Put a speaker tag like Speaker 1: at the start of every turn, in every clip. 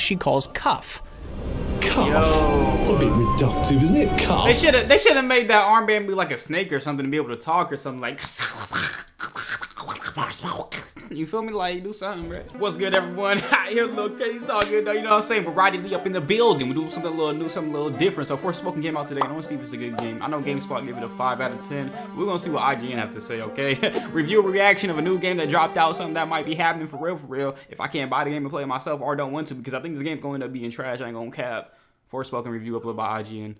Speaker 1: she calls Cuff.
Speaker 2: Cuff? It's a bit reductive, isn't it? Cuff?
Speaker 3: They should have made that armband be like a snake or something to be able to talk or something like. You feel me? Like, do something, bro. What's good, everyone? Here, little crazy. It's all good, though. You know what I'm saying? Variety up in the building. We do something a little new, something a little different. So, Forspoken Game out today. I want to see if it's a good game. I know GameSpot gave it a 5 out of 10. We're going to see what IGN have to say, okay? Review a reaction of a new game that dropped out. Something that might be happening for real. If I can't buy the game and play it myself or don't want to, because I think this game's going to end up being trash. I ain't going to cap. Forspoken review uploaded by IGN.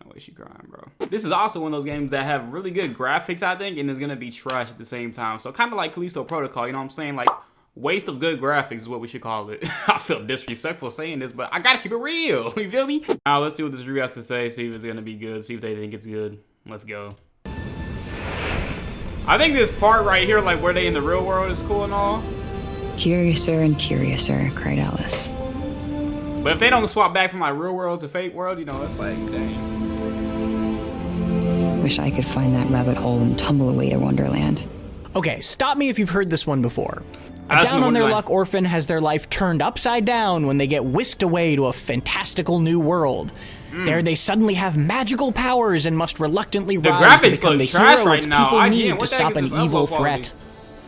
Speaker 3: No way she crying, bro. This is also one of those games that have really good graphics, I think, and is gonna be trash at the same time. So kind of like Callisto Protocol, you know what I'm saying? Like, waste of good graphics is what we should call it. I feel disrespectful saying this, but I gotta keep it real. You feel me? Now let's see what this review has to say. See if it's gonna be good. See if they think it's good. Let's go. I think this part right here, like where they in the real world, is cool and all.
Speaker 4: Curiouser and curiouser, cried Alice.
Speaker 3: But if they don't swap back from like real world to fake world, you know, it's like, dang.
Speaker 4: Wish I could find that rabbit hole and tumble away to Wonderland.
Speaker 1: Okay, stop me if you've heard this one before. A down on their luck orphan has their life turned upside down when they get whisked away to a fantastical new world. There they suddenly have magical powers and must reluctantly rise to become the hero its people need to stop an evil threat.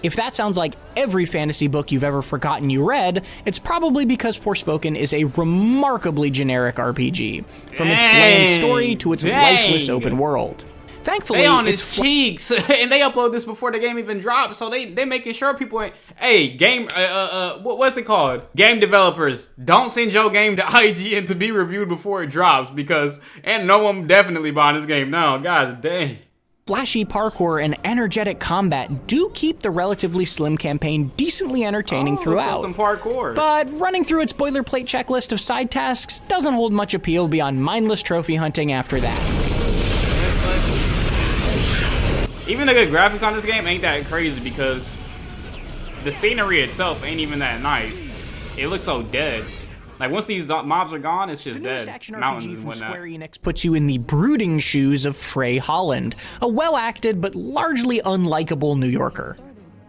Speaker 1: If that sounds like every fantasy book you've ever forgotten you read, it's probably because Forspoken is a remarkably generic RPG, from its bland story to its lifeless open world. Thankfully,
Speaker 3: they on his cheeks, and they upload this before the game even drops, so they making sure people ain't. Hey, game, what's it called? Game developers, don't send your game to IGN to be reviewed before it drops, because and no one definitely buying this game now, guys. Dang.
Speaker 1: Flashy parkour and energetic combat do keep the relatively slim campaign decently entertaining throughout.
Speaker 3: Some parkour.
Speaker 1: But running through its boilerplate checklist of side tasks doesn't hold much appeal beyond mindless trophy hunting after that.
Speaker 3: Even the good graphics on this game ain't that crazy because the scenery itself ain't even that nice. It looks so dead. Like once these mobs are gone, it's just dead.
Speaker 1: Action
Speaker 3: Mountains
Speaker 1: RPG
Speaker 3: and
Speaker 1: from
Speaker 3: whatnot.
Speaker 1: Square Enix puts you in the brooding shoes of Frey Holland, a well-acted but largely unlikable New Yorker.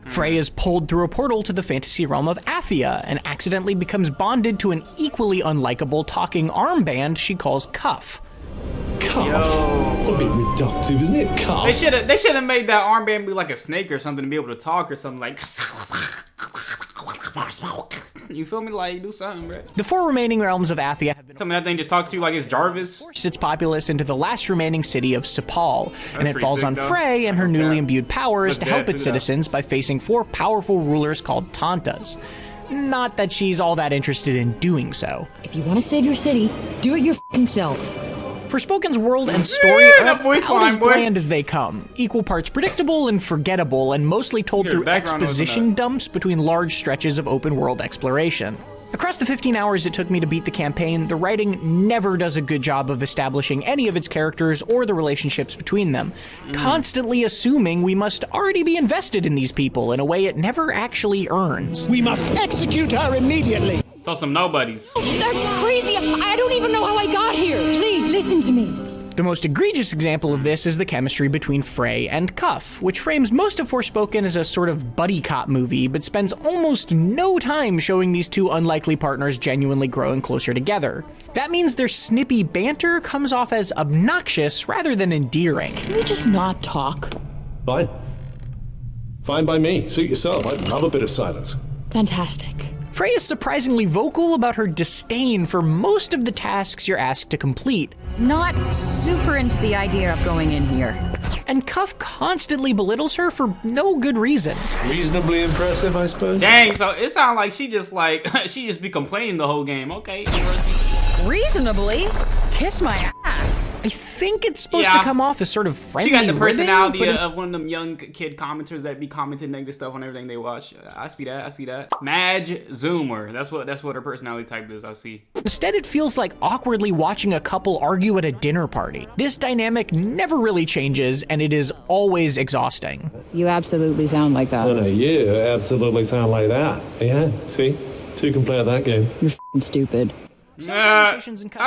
Speaker 1: Frey is pulled through a portal to the fantasy realm of Athia and accidentally becomes bonded to an equally unlikable talking armband she calls Cuff.
Speaker 2: Cuff? It's a bit reductive, isn't it? Cuff?
Speaker 3: They should have made that armband be like a snake or something to be able to talk or something like. You feel me? Like, do something, bro.
Speaker 1: The 4 remaining realms of Athia have been
Speaker 3: something that thing just talks to you like it's Jarvis.
Speaker 1: Forced its populace into the last remaining city of Sepal, and it falls on Frey and her newly imbued powers to help its citizens by facing 4 powerful rulers called Tantas. Not that she's all that interested in doing so.
Speaker 5: If you want to save your city, do it your f***ing self.
Speaker 1: Forspoken's world and story are about as bland as they come. Equal parts predictable and forgettable, and mostly told through exposition dumps between large stretches of open-world exploration. Across the 15 hours it took me to beat the campaign, the writing never does a good job of establishing any of its characters or the relationships between them, constantly assuming we must already be invested in these people in a way it never actually earns.
Speaker 6: We must execute her immediately!
Speaker 3: So some nobodies.
Speaker 5: That's crazy! I don't even know how I got here! Please, listen to me!
Speaker 1: The most egregious example of this is the chemistry between Frey and Cuff, which frames most of Forspoken as a sort of buddy cop movie, but spends almost no time showing these 2 unlikely partners genuinely growing closer together. That means their snippy banter comes off as obnoxious rather than endearing.
Speaker 5: Can we just not talk?
Speaker 2: Fine. Fine by me. Suit yourself. I love a bit of silence.
Speaker 5: Fantastic.
Speaker 1: Frey is surprisingly vocal about her disdain for most of the tasks you're asked to complete.
Speaker 7: Not super into the idea of going in here.
Speaker 1: And Cuff constantly belittles her for no good reason.
Speaker 2: Reasonably impressive, I suppose.
Speaker 3: Dang, so it sounds like she just she just be complaining the whole game. Okay.
Speaker 7: Reasonably? Kiss my ass.
Speaker 1: I think it's supposed to come off as sort of friendly.
Speaker 3: She got the personality
Speaker 1: ribbing,
Speaker 3: of one of them young kid commenters that be commenting negative stuff on everything they watch. I see that. Madge Zoomer. That's what her personality type is. I see.
Speaker 1: Instead, it feels like awkwardly watching a couple argue at a dinner party. This dynamic never really changes, and it is always exhausting.
Speaker 4: You absolutely sound like that.
Speaker 2: No, you absolutely sound like that. Yeah, see? 2 can play at that game.
Speaker 4: You're f***ing stupid.
Speaker 3: I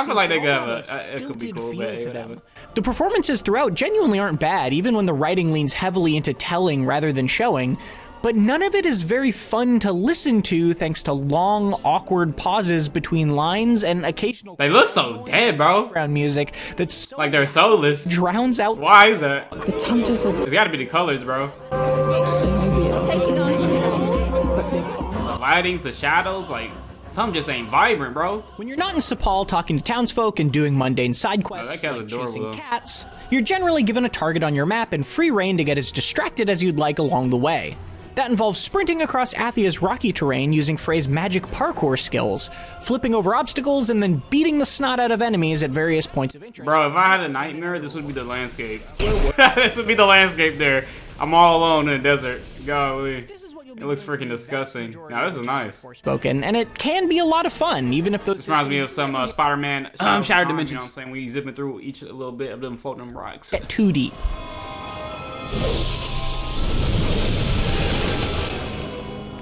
Speaker 3: feel like they could have it could be cool, but whatever.
Speaker 1: The performances throughout genuinely aren't bad, even when the writing leans heavily into telling rather than showing, but none of it is very fun to listen to thanks to long, awkward pauses between lines and occasional
Speaker 3: They look so dead, bro.
Speaker 1: background music that's so
Speaker 3: Like they're soulless.
Speaker 1: drowns out.
Speaker 3: Why is that?
Speaker 8: The tongue just
Speaker 3: It's gotta be the colors, bro. The lightings, the shadows, like, something just ain't vibrant, bro.
Speaker 1: When you're not in Sepal talking to townsfolk and doing mundane side quests
Speaker 3: that cat's
Speaker 1: like
Speaker 3: adorable,
Speaker 1: chasing
Speaker 3: though.
Speaker 1: cats, you're generally given a target on your map and free reign to get as distracted as you'd like along the way. That involves sprinting across Athia's rocky terrain using Frey's magic parkour skills, flipping over obstacles, and then beating the snot out of enemies at various points of interest.
Speaker 3: Bro, if I had a nightmare, this would be the landscape. This would be the landscape there. I'm all alone in the desert. Golly. It looks freaking disgusting. Now, this is nice.
Speaker 1: Forspoken, and it can be a lot of fun, even if those
Speaker 3: This reminds me of some Spider-Man Shattered Dimensions. You know what I'm saying? We zipping through each little bit of them floating rocks.
Speaker 1: get too deep.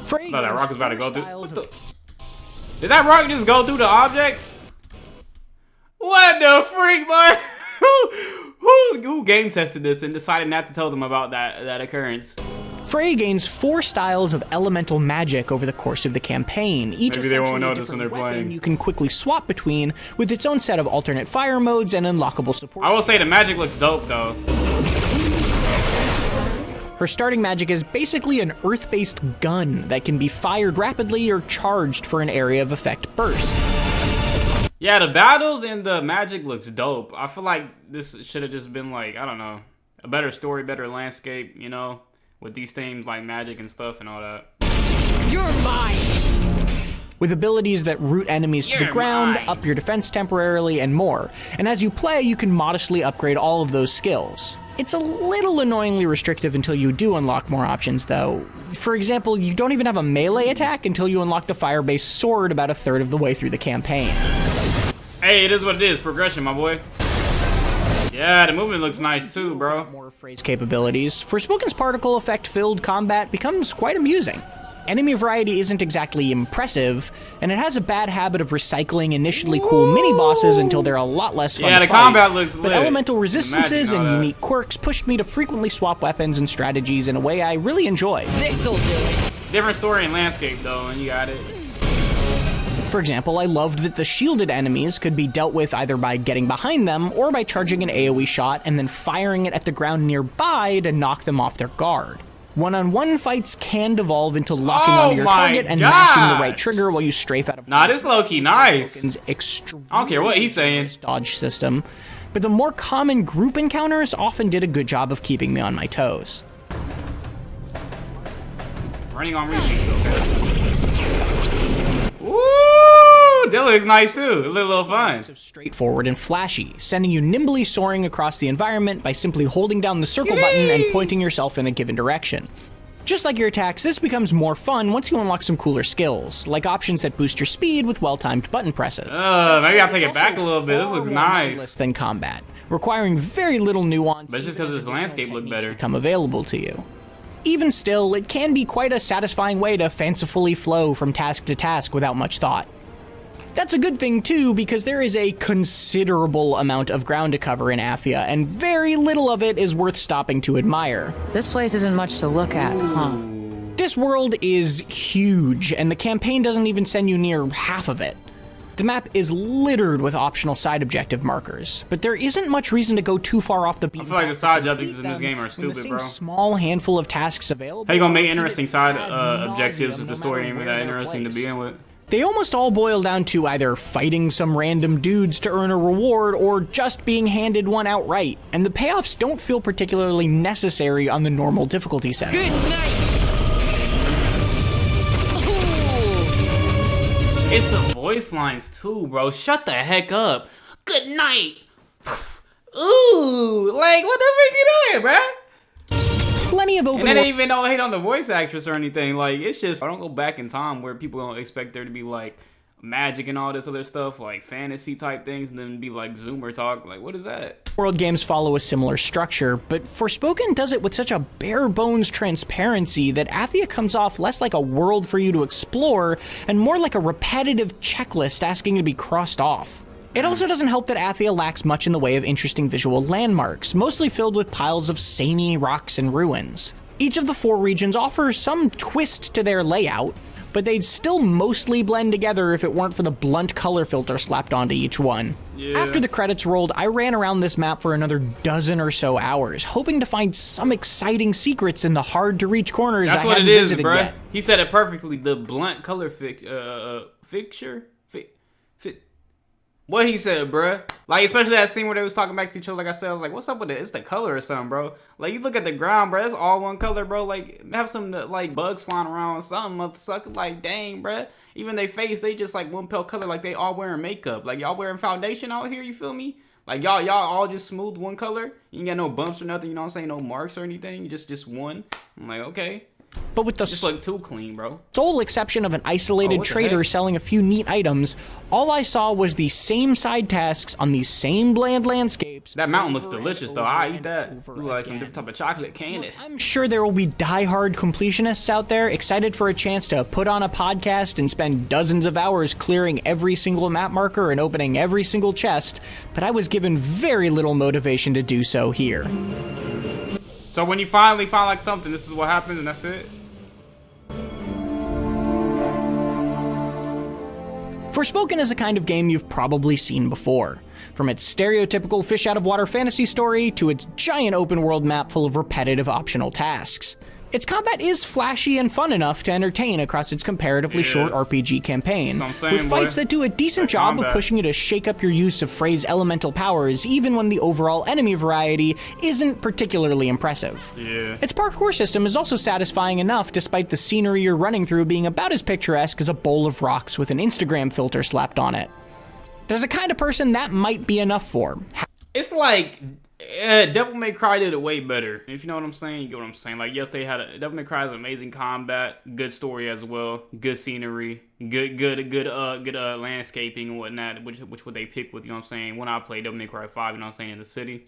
Speaker 1: Frey
Speaker 3: Oh, that rock is about to go through.
Speaker 1: styles
Speaker 3: What the? Did that rock just go through the object? What the freak, boy? Who game tested this and decided not to tell them about that occurrence?
Speaker 1: Frey gains 4 styles of elemental magic over the course of the campaign, each
Speaker 3: Maybe they won't
Speaker 1: essentially a
Speaker 3: notice when
Speaker 1: different
Speaker 3: they're
Speaker 1: weapon
Speaker 3: playing.
Speaker 1: you can quickly swap between, with its own set of alternate fire modes and unlockable support.
Speaker 3: I will say the magic looks dope though.
Speaker 1: Her starting magic is basically an earth-based gun that can be fired rapidly or charged for an area of effect burst.
Speaker 3: Yeah, the battles and the magic looks dope. I feel like this should have just been like, I don't know, a better story, better landscape, you know, with these themes like magic and stuff and all that.
Speaker 5: You're mine.
Speaker 1: With abilities that root enemies to the
Speaker 3: You're
Speaker 1: ground,
Speaker 3: mine.
Speaker 1: up your defense temporarily, and more. And as you play, you can modestly upgrade all of those skills. It's a little annoyingly restrictive until you do unlock more options, though. For example, you don't even have a melee attack until you unlock the fire-based sword about a third of the way through the campaign.
Speaker 3: Hey, it is what it is. Progression, my boy. Yeah, the movement looks nice too, bro.
Speaker 1: More Frey's capabilities, Forspoken's particle effect-filled combat becomes quite amusing. Enemy variety isn't exactly impressive, and it has a bad habit of recycling initially cool mini-bosses until they're a lot less fun
Speaker 3: Yeah,
Speaker 1: to
Speaker 3: the
Speaker 1: fight.
Speaker 3: combat looks
Speaker 1: But
Speaker 3: lit.
Speaker 1: elemental
Speaker 3: The
Speaker 1: resistances
Speaker 3: magic
Speaker 1: and
Speaker 3: all that.
Speaker 1: unique quirks pushed me to frequently swap weapons and strategies in a way I really enjoy.
Speaker 5: This'll do it.
Speaker 3: Different story and landscape though, and you got it.
Speaker 1: For example, I loved that the shielded enemies could be dealt with either by getting behind them or by charging an AoE shot and then firing it at the ground nearby to knock them off their guard. One-on-one fights can devolve into locking onto your
Speaker 3: my
Speaker 1: target and mashing the right
Speaker 3: gosh.
Speaker 1: trigger while you strafe out of
Speaker 3: Nah, this low-key nice.
Speaker 1: extreme
Speaker 3: I don't care what he's saying.
Speaker 1: dodge system, but the more common group encounters often did a good job of keeping me on my toes.
Speaker 3: Running on repeat. Ooh, that looks nice too. It looks a little fun.
Speaker 1: Straightforward and flashy, sending you nimbly soaring across the environment by simply holding down the circle button and pointing yourself in a given direction. Just like your attacks, this becomes more fun once you unlock some cooler skills, like options that boost your speed with well-timed button presses.
Speaker 3: Maybe I'll take it back a little bit. This looks nice.
Speaker 1: Less than combat, requiring very little nuance.
Speaker 3: But it's just 'cause this landscape looked better.
Speaker 1: Become available to you. Even still, it can be quite a satisfying way to fancifully flow from task to task without much thought. That's a good thing too, because there is a considerable amount of ground to cover in Athia, and very little of it is worth stopping to admire.
Speaker 7: This place isn't much to look at, huh?
Speaker 1: This world is huge, and the campaign doesn't even send you near half of it. The map is littered with optional side objective markers, but there isn't much reason to go too far off the beaten
Speaker 3: I feel like the
Speaker 1: path
Speaker 3: side
Speaker 1: to
Speaker 3: objectives in this
Speaker 1: complete
Speaker 3: game are
Speaker 1: them when the
Speaker 3: stupid,
Speaker 1: same
Speaker 3: bro.
Speaker 1: small handful of tasks available.
Speaker 3: How you gonna make
Speaker 1: are
Speaker 3: interesting
Speaker 1: repeated
Speaker 3: side
Speaker 1: ad
Speaker 3: objectives
Speaker 1: nauseam,
Speaker 3: if the
Speaker 1: no
Speaker 3: story
Speaker 1: matter
Speaker 3: ain't
Speaker 1: where
Speaker 3: that
Speaker 1: they're
Speaker 3: interesting to
Speaker 1: placed?
Speaker 3: begin with?
Speaker 1: They almost all boil down to either fighting some random dudes to earn a reward or just being handed one outright, and the payoffs don't feel particularly necessary on the normal difficulty setting.
Speaker 5: Good night.
Speaker 3: It's the voice lines too, bro. Shut the heck up. Good night. Ooh, like what the freak you doing, bro?
Speaker 1: Plenty of
Speaker 3: And
Speaker 1: open
Speaker 3: then
Speaker 1: world
Speaker 3: they even don't hate on the voice actress or anything. Like, it's just, I don't go back in time where people don't expect there to be like magic and all this other stuff, like fantasy type things, and then be like Zoomer talk. Like, what is that?
Speaker 1: world games follow a similar structure, but Forspoken does it with such a bare bones transparency that Athia comes off less like a world for you to explore and more like a repetitive checklist asking to be crossed off. It also doesn't help that Athia lacks much in the way of interesting visual landmarks, mostly filled with piles of samey rocks and ruins. Each of the 4 regions offers some twist to their layout, but they'd still mostly blend together if it weren't for the blunt color filter slapped onto each one.
Speaker 3: Yeah.
Speaker 1: After the credits rolled, I ran around this map for another dozen or so hours, hoping to find some exciting secrets in the hard-to-reach corners I hadn't visited yet.
Speaker 3: He said it perfectly. The blunt color fixture? What he said, bruh. Like, especially that scene where they was talking back to each other, like I said, I was like, what's up with it? It's the color or something, bro. Like, you look at the ground, bro, it's all one color, bro. Like, have some, like, bugs flying around or something, motherfucker. Like, dang, bruh. Even they face, they just, like, one pale color, like, they all wearing makeup. Like, y'all wearing foundation out here, you feel me? Like, y'all all just smooth one color. You ain't got no bumps or nothing, you know what I'm saying? No marks or anything. You just one. I'm like, okay.
Speaker 1: But with the
Speaker 3: just look too clean, bro.
Speaker 1: Sole exception of an isolated trader selling a few neat items, all I saw was the same side tasks on these same bland landscapes.
Speaker 3: That mountain looks delicious, though. I eat that. Look like some different type of chocolate candy.
Speaker 1: Look, I'm sure there will be die-hard completionists out there excited for a chance to put on a podcast and spend dozens of hours clearing every single map marker and opening every single chest, but I was given very little motivation to do so here.
Speaker 3: So when you finally find like something, this is what happens and that's it?
Speaker 1: Forspoken is a kind of game you've probably seen before. From its stereotypical fish-out-of-water fantasy story to its giant open-world map full of repetitive optional tasks. Its combat is flashy and fun enough to entertain across its comparatively short RPG campaign, with fights that do a decent job of pushing you to shake up your use of Frey's elemental powers even when the overall enemy variety isn't particularly impressive. Its parkour system is also satisfying enough despite the scenery you're running through being about as picturesque as a bowl of rocks with an Instagram filter slapped on it. There's a kind of person that might be enough for.
Speaker 3: It's like... Devil May Cry did it way better. If you know what I'm saying, you get what I'm saying. Like, yes, they had Devil May Cry has amazing combat, good story as well, good scenery, good landscaping and whatnot. Which would they pick with? You know what I'm saying? When I played Devil May Cry 5, you know what I'm saying, in the city,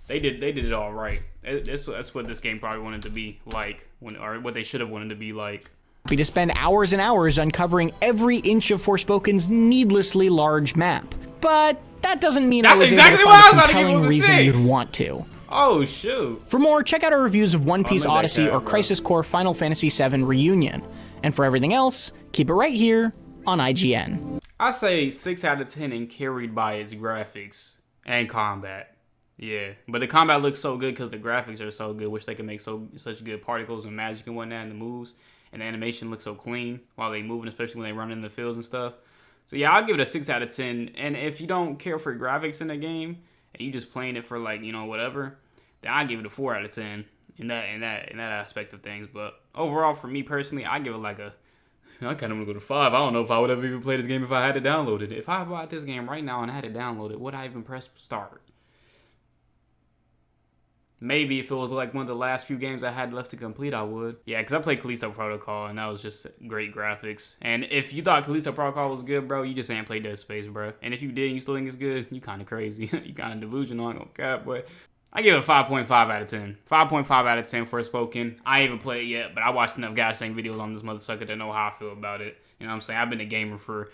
Speaker 3: they did it all right. That's what this game probably wanted to be like, or what they should have wanted to be like.
Speaker 1: Be to spend hours and hours uncovering every inch of Forspoken's needlessly large map, but that doesn't mean I was able to find a compelling reason you'd want to.
Speaker 3: Oh, shoot.
Speaker 1: For more, check out our reviews of One Piece Odyssey or Crisis Core Final Fantasy VII Reunion. And for everything else, keep it right here on IGN.
Speaker 3: I say 6 out of 10 and carried by its graphics and combat. Yeah, but the combat looks so good because the graphics are so good, which they can make such good particles and magic and whatnot, and the moves. And the animation looks so clean while they moving, especially when they run in the fields and stuff. So yeah, I'll give it a 6 out of 10. And if you don't care for graphics in the game and you just playing it for like, you know, whatever, then I'll give it a 4 out of 10 in that aspect of things. But overall, for me personally, I give it like I kind of want to go to 5. I don't know if I would ever even play this game if I had it downloaded. If I bought this game right now and I had it downloaded, would I even press start? Maybe if it was like one of the last few games I had left to complete, I would. Yeah, because I played Callisto Protocol, and that was just great graphics. And if you thought Callisto Protocol was good, bro, you just ain't played Dead Space, bro. And if you did and you still think it's good, you kind of crazy. You kind of delusional, I don't cap, but I give it a 5.5 out of 10. 5.5 out of 10 for Forspoken. I ain't even played it yet, but I watched enough guys saying videos on this motherfucker to know how I feel about it. You know what I'm saying? I've been a gamer for...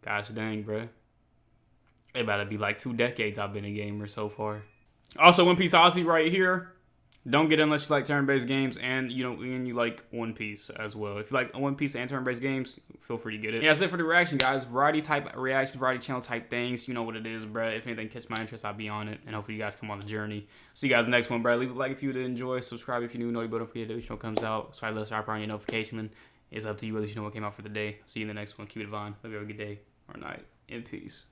Speaker 3: Gosh dang, bro. It about to be like 2 decades I've been a gamer so far. Also, One Piece Odyssey right here. Don't get it unless you like turn-based games and you like One Piece as well. If you like One Piece and turn-based games, feel free to get it. Yeah, that's it for the reaction, guys. Variety type reactions, variety channel type things. You know what it is, bruh. If anything catch my interest, I'll be on it. And hopefully you guys come on the journey. See you guys in the next one, bruh. Leave a like if you did enjoy. Subscribe if you're new. Notification button for the show comes out. Subscribe, let's on your notification. It's up to you whether you know what came out for the day. See you in the next one. Keep it fun. Hope you have a good day or night. In peace.